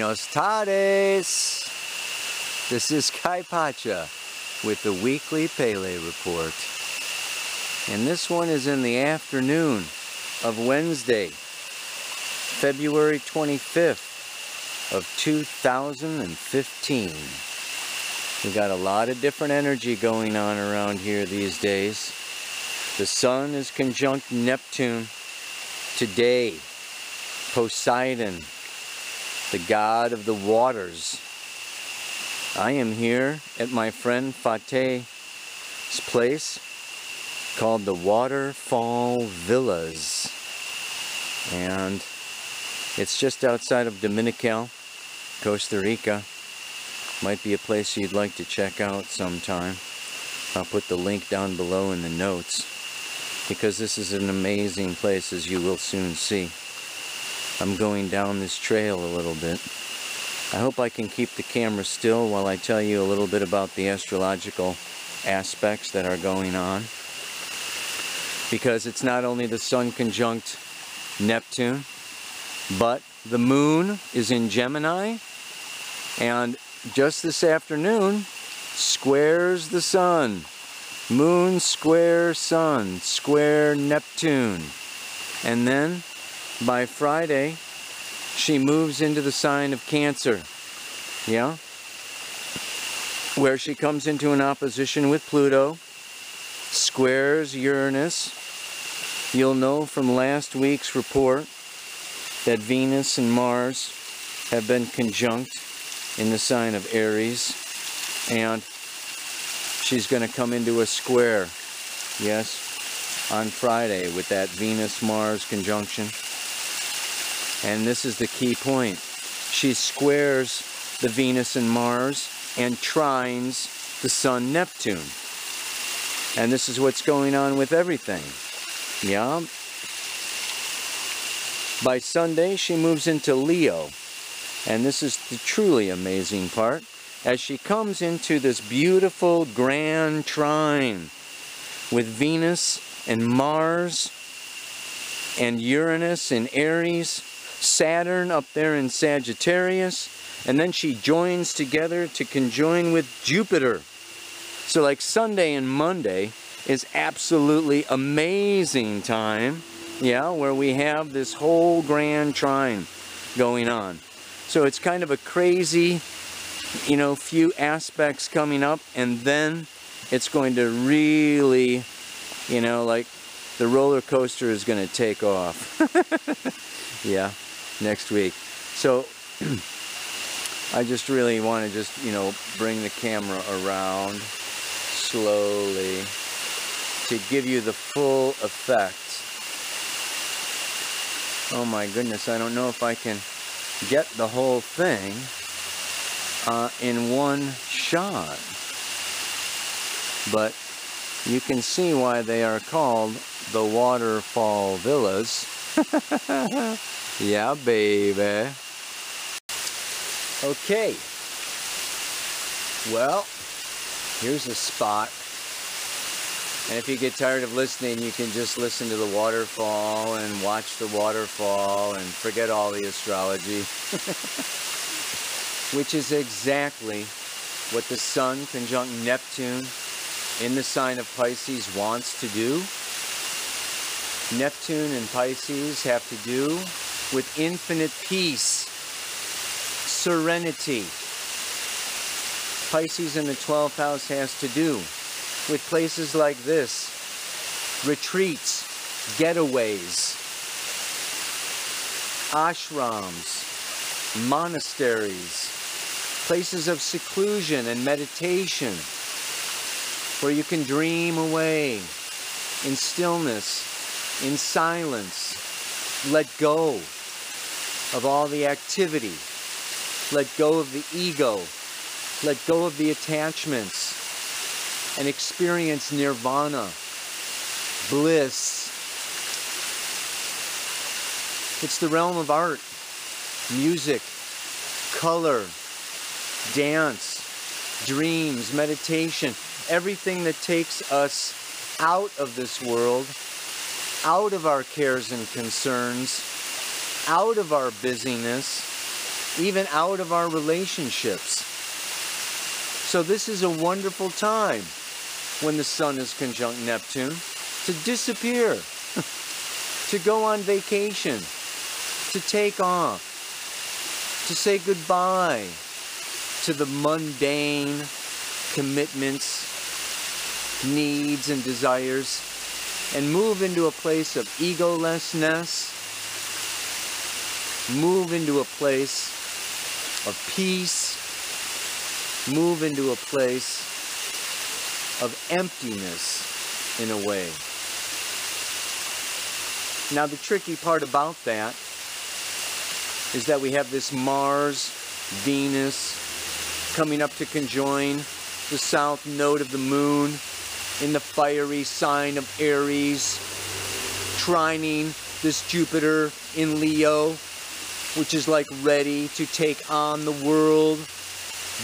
Buenos tardes. This is Kai Pacha with the weekly Pele report. And this one is in the afternoon of Wednesday, February 25th of 2015. We got a lot of different energy going on around here these days. The sun is conjunct Neptune today. Poseidon, the god of the waters. I am here at my friend Fate's place called the Waterfall Villas, and it's just outside of Dominical, Costa Rica. Might be a place you'd like to check out sometime. I'll put the link down below in the notes, because this is an amazing place, as you will soon see. I'm going down this trail a little bit. I hope I can keep the camera still while I tell you a little bit about the astrological aspects that are going on. Because it's not only the sun conjunct Neptune, but the moon is in Gemini, and just this afternoon squares the sun. Moon square sun, square Neptune. And then by Friday, she moves into the sign of Cancer, yeah? Where she comes into an opposition with Pluto, squares Uranus. You'll know from last week's report that Venus and Mars have been conjunct in the sign of Aries, and she's going to come into a square, yes, on Friday with that Venus-Mars conjunction. And this is the key point. She squares the Venus and Mars and trines the Sun Neptune. And this is what's going on with everything. Yeah. By Sunday, she moves into Leo. And this is the truly amazing part, as she comes into this beautiful grand trine with Venus and Mars and Uranus in Aries, Saturn up there in Sagittarius, and then she joins together to conjoin with Jupiter. So like Sunday and Monday is absolutely amazing time, yeah, where we have this whole grand trine going on. So it's kind of a crazy, you know, few aspects coming up, and then it's going to really, you know, like the roller coaster is going to take off. Yeah, next week. So I just really want to just, you know, bring the camera around slowly to give you the full effect. Oh my goodness, I don't know if I can get the whole thing in one shot, but you can see why they are called the Waterfall Villas. Yeah, baby. Okay. Well, here's a spot. And if you get tired of listening, you can just listen to the waterfall and watch the waterfall and forget all the astrology. Which is exactly what the sun conjunct Neptune in the sign of Pisces wants to do. Neptune and Pisces have to do with infinite peace, serenity. Pisces in the 12th house has to do with places like this: retreats, getaways, ashrams, monasteries, places of seclusion and meditation, where you can dream away in stillness, in silence, let go of all the activity, let go of the ego, let go of the attachments, and experience nirvana, bliss. It's the realm of art, music, color, dance, dreams, meditation, everything that takes us out of this world, out of our cares and concerns, out of our busyness, even out of our relationships. So this is a wonderful time when the Sun is conjunct Neptune to disappear, to go on vacation, to take off, to say goodbye to the mundane commitments, needs, and desires, and move into a place of egolessness, move into a place of peace, move into a place of emptiness in a way. Now the tricky part about that is that we have this Mars, Venus, coming up to conjoin the south node of the moon in the fiery sign of Aries, trining this Jupiter in Leo, which is like ready to take on the world,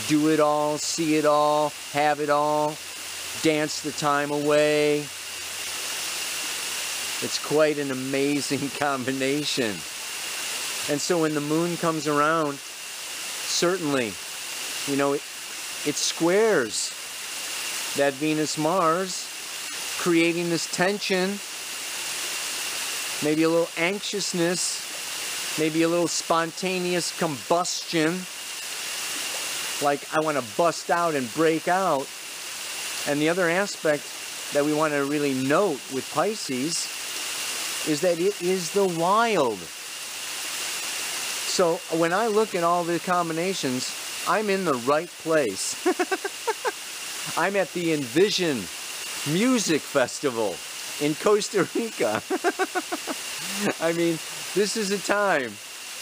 do it all, see it all, have it all, dance the time away. It's quite an amazing combination. And so when the moon comes around, certainly, you know, it squares that Venus-Mars, creating this tension, maybe a little anxiousness, maybe a little spontaneous combustion, like I want to bust out and break out. And the other aspect that we want to really note with Pisces is that it is the wild. So when I look at all the combinations, I'm in the right place. I'm at the Envision Music Festival in Costa Rica. I mean, this is a time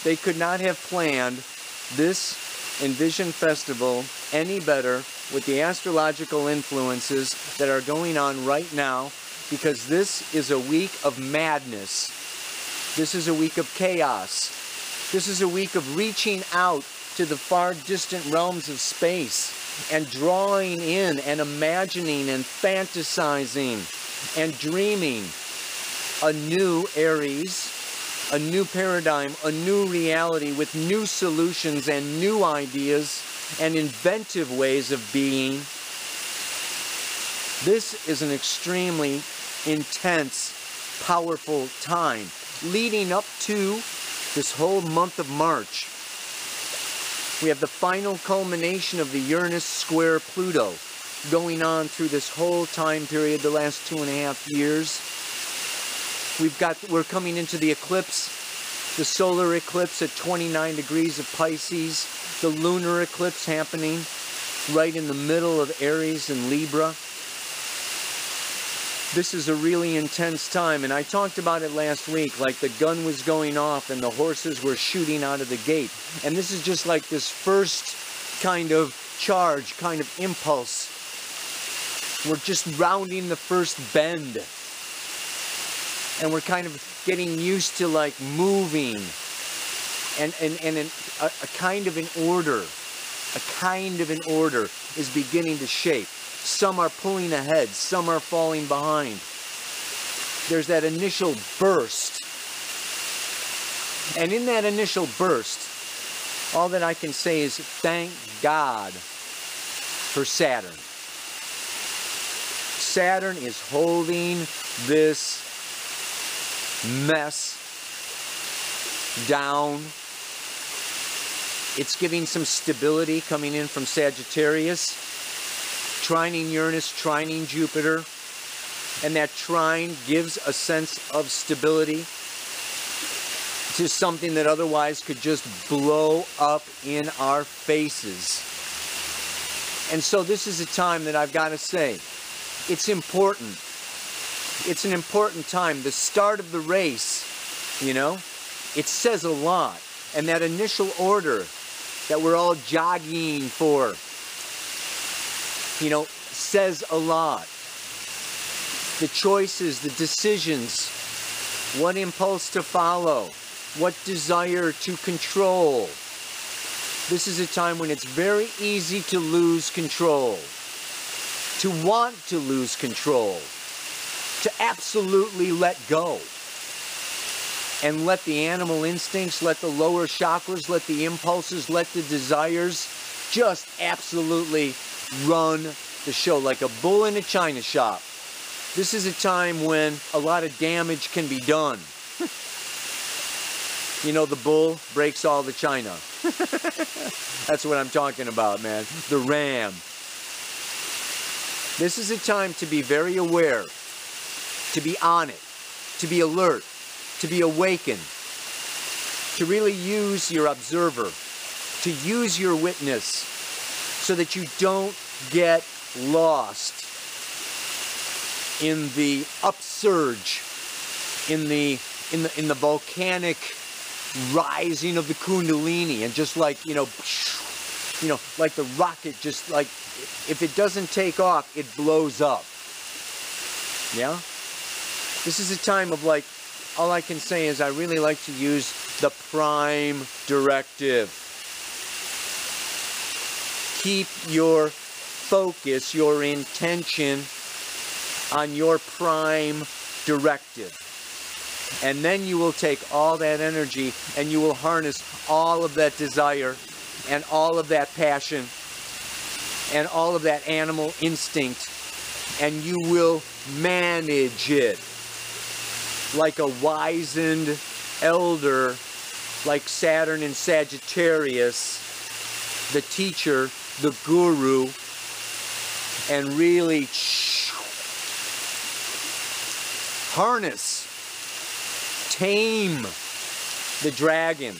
they could not have planned this Envision Festival any better with the astrological influences that are going on right now, because this is a week of madness. This is a week of chaos. This is a week of reaching out to the far distant realms of space and drawing in and imagining and fantasizing and dreaming a new Aries, a new paradigm, a new reality with new solutions and new ideas and inventive ways of being. This is an extremely intense, powerful time leading up to this whole month of March. We have the final culmination of the Uranus square Pluto going on through this whole time period, the last 2.5 years. We're coming into the eclipse, the solar eclipse at 29 degrees of Pisces, the lunar eclipse happening right in the middle of Aries and Libra. This is a really intense time, and I talked about it last week, like the gun was going off and the horses were shooting out of the gate. And this is just like this first kind of charge, kind of impulse. We're just rounding the first bend. And we're kind of getting used to like moving and a kind of an order. A kind of an order is beginning to shape. Some are pulling ahead, some are falling behind. There's that initial burst. And in that initial burst, all that I can say is thank God for Saturn. Saturn is holding this mess down. It's giving some stability coming in from Sagittarius. Trining Uranus, trining Jupiter, and that trine gives a sense of stability to something that otherwise could just blow up in our faces. And so this is a time that I've got to say, it's important. It's an important time. The start of the race, you know, it says a lot. And that initial order that we're all jogging for, you know, says a lot. The choices, the decisions, what impulse to follow, what desire to control. This is a time when it's very easy to lose control, to want to lose control, to absolutely let go. and let the animal instincts, let the lower chakras, let the impulses, let the desires just absolutely run the show like a bull in a china shop. This is a time when a lot of damage can be done. You know, the bull breaks all the china. That's what I'm talking about, man. The ram. This is a time to be very aware, to be on it, to be alert, to be awakened, to really use your observer, to use your witness, so that you don't get lost in the upsurge, in the volcanic rising of the Kundalini, and just like, you know, like the rocket, just like, if it doesn't take off, it blows up. Yeah? This is a time of, like, all I can say is I really like to use the prime directive. Keep your focus, your intention on your prime directive. And then you will take all that energy and you will harness all of that desire and all of that passion and all of that animal instinct, and you will manage it like a wizened elder, like Saturn in Sagittarius, the teacher, the guru, and really harness, tame the dragon.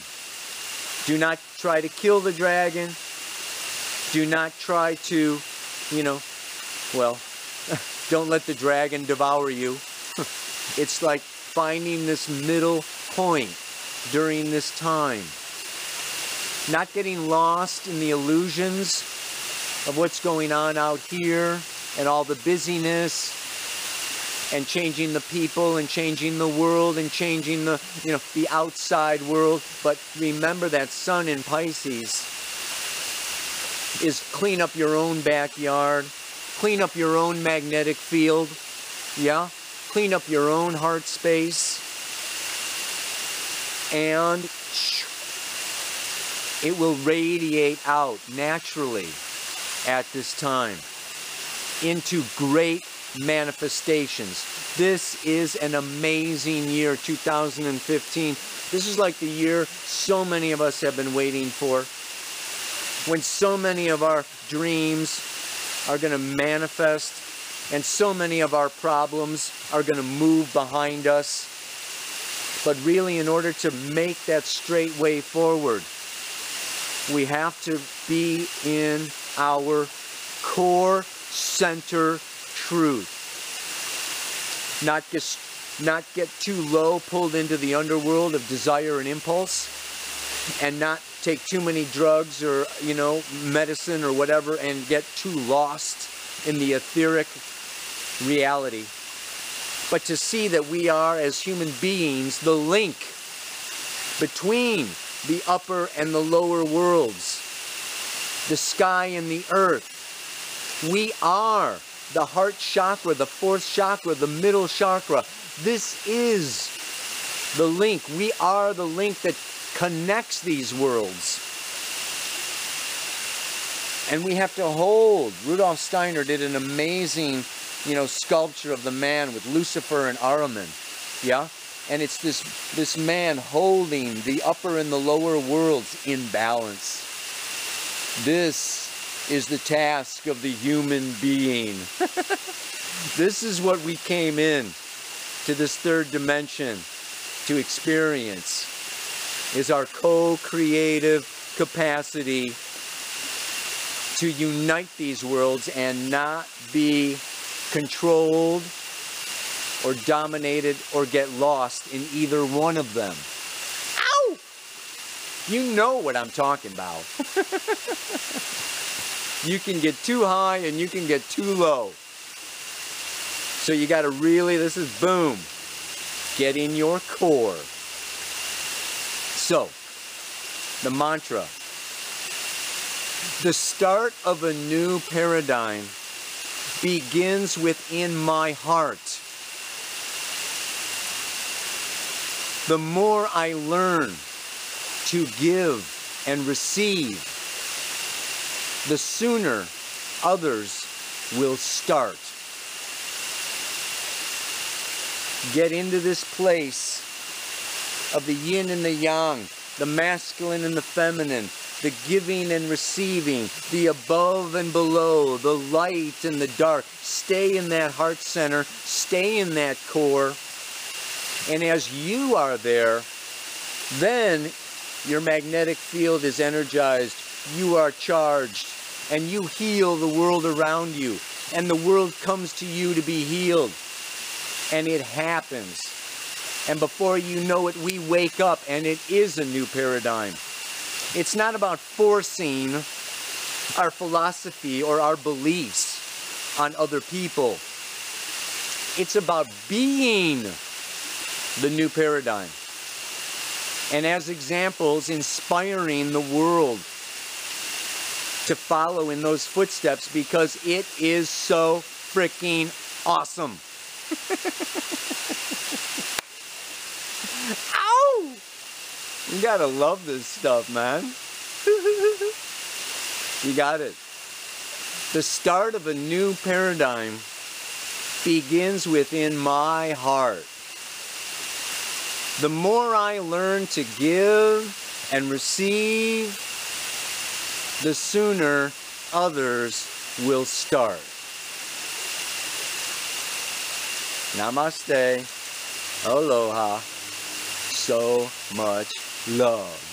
Do not try to kill the dragon. Do not try to, you know, well, don't let the dragon devour you. It's like finding this middle point during this time. Not getting lost in the illusions of what's going on out here and all the busyness and changing the people and changing the world and changing the, you know, the outside world. But remember that sun in Pisces is clean up your own backyard, clean up your own magnetic field, yeah? Clean up your own heart space, and it will radiate out naturally at this time into great manifestations. This is an amazing year, 2015. This is like the year so many of us have been waiting for, when so many of our dreams are going to manifest and so many of our problems are going to move behind us. But really, in order to make that straight way forward, we have to be in our core center truth. Not get too low, pulled into the underworld of desire and impulse, and not take too many drugs or, you know, medicine or whatever and get too lost in the etheric reality. But to see that we are, as human beings, the link between the upper and the lower worlds, the sky and the earth. We are the heart chakra, the fourth chakra, the middle chakra. This is the link. We are the link that connects these worlds. And we have to hold. Rudolf Steiner did an amazing, you know, sculpture of the man with Lucifer and Ahriman. Yeah? And it's this man holding the upper and the lower worlds in balance. This is the task of the human being. This is what we came in to this third dimension to experience, is our co-creative capacity to unite these worlds and not be controlled or dominated or get lost in either one of them. Ow! You know what I'm talking about. You can get too high and you can get too low. So you got to really, this is boom, get in your core. So, the mantra. The start of a new paradigm begins within my heart. The more I learn to give and receive, the sooner others will start. Get into this place of the yin and the yang, the masculine and the feminine, the giving and receiving, the above and below, the light and the dark. Stay in that heart center, stay in that core. And as you are there, then your magnetic field is energized, you are charged, and you heal the world around you. And the world comes to you to be healed. And it happens. And before you know it, we wake up, and it is a new paradigm. It's not about forcing our philosophy or our beliefs on other people. It's about being the new paradigm. And as examples, inspiring the world to follow in those footsteps, because it is so freaking awesome. Ow! You gotta love this stuff, man. You got it. The start of a new paradigm begins within my heart. The more I learn to give and receive, the sooner others will start. Namaste. Aloha. So much love.